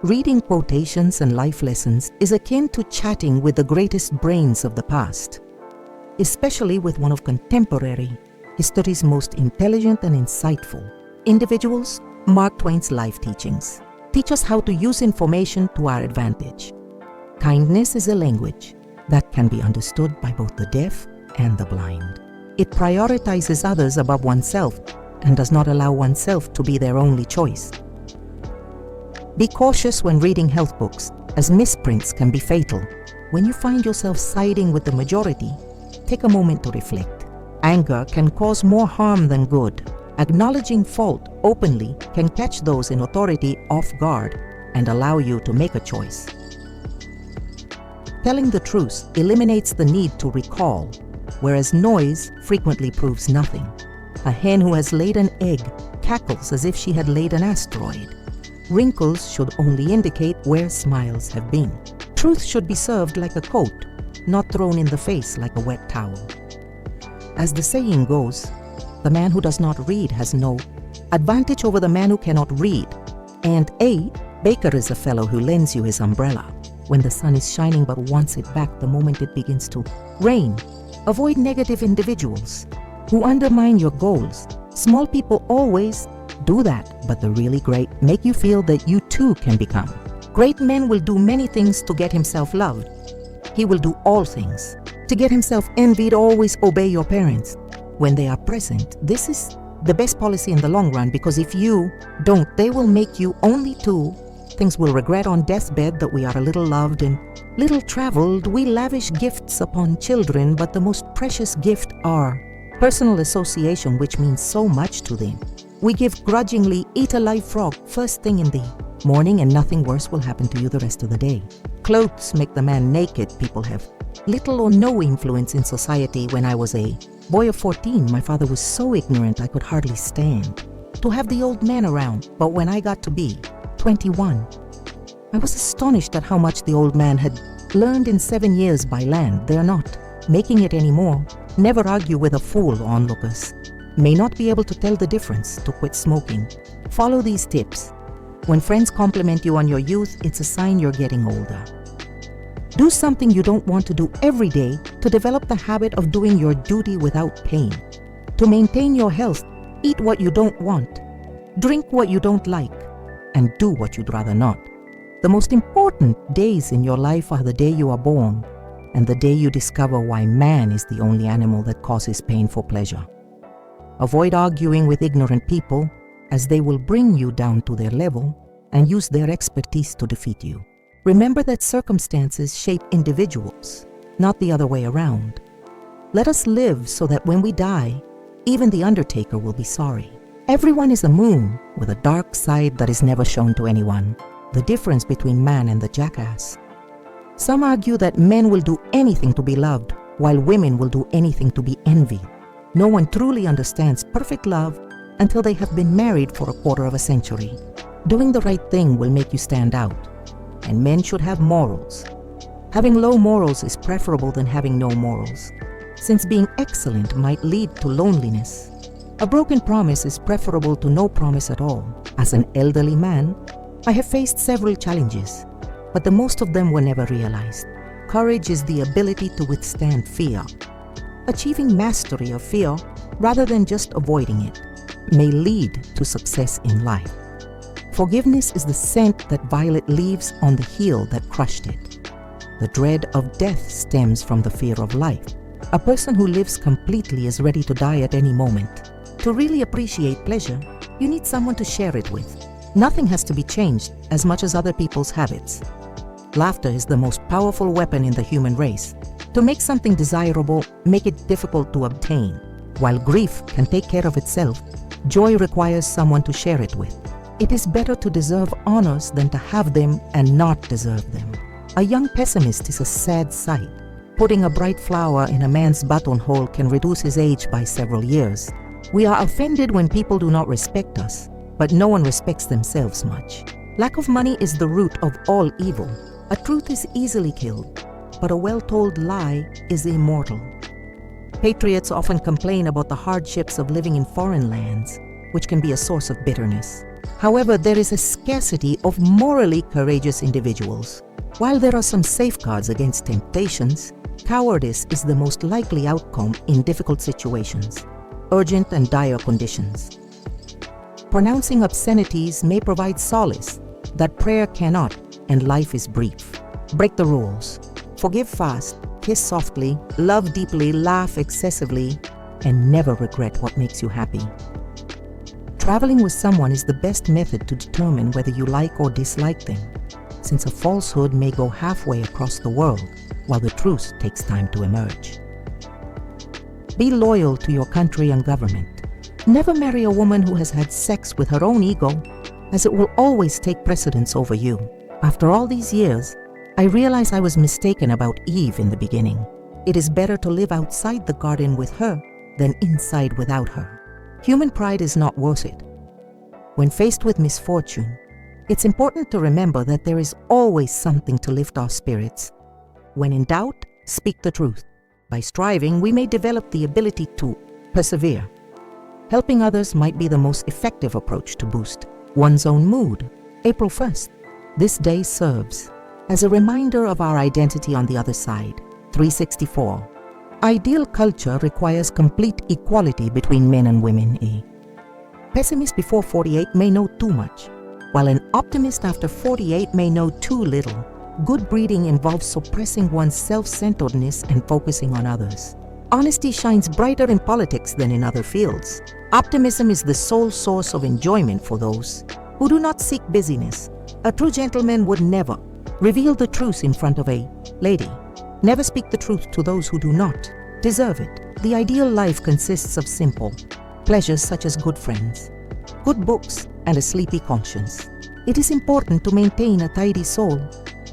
Reading quotations and life lessons is akin to chatting with the greatest brains of the past, especially with one of contemporary history's most intelligent and insightful individuals. Mark Twain's life teachings teach us how to use information to our advantage. Kindness is a language that can be understood by both the deaf and the blind. It prioritizes others above oneself and does not allow oneself to be their only choice. Be cautious when reading health books, as misprints can be fatal. When you find yourself siding with the majority, take a moment to reflect. Anger can cause more harm than good. Acknowledging fault openly can catch those in authority off guard and allow you to make a choice. Telling the truth eliminates the need to recall, whereas noise frequently proves nothing. A hen who has laid an egg cackles as if she had laid an asteroid. Wrinkles should only indicate where smiles have been. Truth should be served like a coat, not thrown in the face like a wet towel. As the saying goes, the man who does not read has no advantage over the man who cannot read. And a baker is a fellow who lends you his umbrella when the sun is shining but wants it back the moment it begins to rain. Avoid negative individuals who undermine your goals. Small people always do that, but the really great make you feel that you too can become. Great men will do many things to get himself loved. He will do all things. To get himself envied, always obey your parents when they are present. This is the best policy in the long run, because if you don't, they will make you only two things we'll regret on deathbed: that we are a little loved and little traveled. We lavish gifts upon children, but the most precious gift are personal association, which means so much to them. We give grudgingly, eat a live frog first thing in the morning, and nothing worse will happen to you the rest of the day. Clothes make the man naked. People have little or no influence in society. When I was a boy of 14, my father was so ignorant I could hardly stand to have the old man around. But when I got to be 21, I was astonished at how much the old man had learned in 7 years by land. They're not making it anymore. Never argue with a fool. Onlookers may not be able to tell the difference. To quit smoking, follow these tips. When friends compliment you on your youth, it's a sign you're getting older. Do something you don't want to do every day to develop the habit of doing your duty without pain. To maintain your health, eat what you don't want, drink what you don't like, and do what you'd rather not. The most important days in your life are the day you are born and the day you discover why man is the only animal that causes pain for pleasure. Avoid arguing with ignorant people, as they will bring you down to their level and use their expertise to defeat you. Remember that circumstances shape individuals, not the other way around. Let us live so that when we die, even the undertaker will be sorry. Everyone is a moon with a dark side that is never shown to anyone. The difference between man and the jackass. Some argue that men will do anything to be loved, while women will do anything to be envied. No one truly understands perfect love until they have been married for a quarter of a century. Doing the right thing will make you stand out, and men should have morals. Having low morals is preferable than having no morals, since being excellent might lead to loneliness. A broken promise is preferable to no promise at all. As an elderly man, I have faced several challenges, but the most of them were never realized. Courage is the ability to withstand fear. Achieving mastery of fear, rather than just avoiding it, may lead to success in life. Forgiveness is the scent that violet leaves on the heel that crushed it. The dread of death stems from the fear of life. A person who lives completely is ready to die at any moment. To really appreciate pleasure, you need someone to share it with. Nothing has to be changed as much as other people's habits. Laughter is the most powerful weapon in the human race. To make something desirable, make it difficult to obtain. While grief can take care of itself, joy requires someone to share it with. It is better to deserve honors than to have them and not deserve them. A young pessimist is a sad sight. Putting a bright flower in a man's buttonhole can reduce his age by several years. We are offended when people do not respect us, but no one respects themselves much. Lack of money is the root of all evil. A truth is easily killed, but a well-told lie is immortal. Patriots often complain about the hardships of living in foreign lands, which can be a source of bitterness. However, there is a scarcity of morally courageous individuals. While there are some safeguards against temptations, cowardice is the most likely outcome in difficult situations, urgent and dire conditions. Pronouncing obscenities may provide solace that prayer cannot, and life is brief. Break the rules. Forgive fast, kiss softly, love deeply, laugh excessively, and never regret what makes you happy. Traveling with someone is the best method to determine whether you like or dislike them, since a falsehood may go halfway across the world, while the truth takes time to emerge. Be loyal to your country and government. Never marry a woman who has had sex with her own ego, as it will always take precedence over you. After all these years, I realize I was mistaken about Eve in the beginning. It is better to live outside the garden with her than inside without her. Human pride is not worth it. When faced with misfortune, it's important to remember that there is always something to lift our spirits. When in doubt, speak the truth. By striving, we may develop the ability to persevere. Helping others might be the most effective approach to boost one's own mood. April 1st. This day serves as a reminder of our identity on the other side. 364. Ideal culture requires complete equality between men and women. A pessimist before 48 may know too much, while an optimist after 48 may know too little. Good breeding involves suppressing one's self-centeredness and focusing on others. Honesty shines brighter in politics than in other fields. Optimism is the sole source of enjoyment for those who do not seek busyness. A true gentleman would never reveal the truth in front of a lady. Never speak the truth to those who do not deserve it. The ideal life consists of simple pleasures such as good friends, good books, and a sleepy conscience. It is important to maintain a tidy soul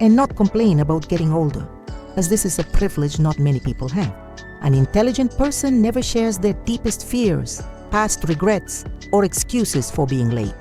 and not complain about getting older, as this is a privilege not many people have. An intelligent person never shares their deepest fears, past regrets, or excuses for being late.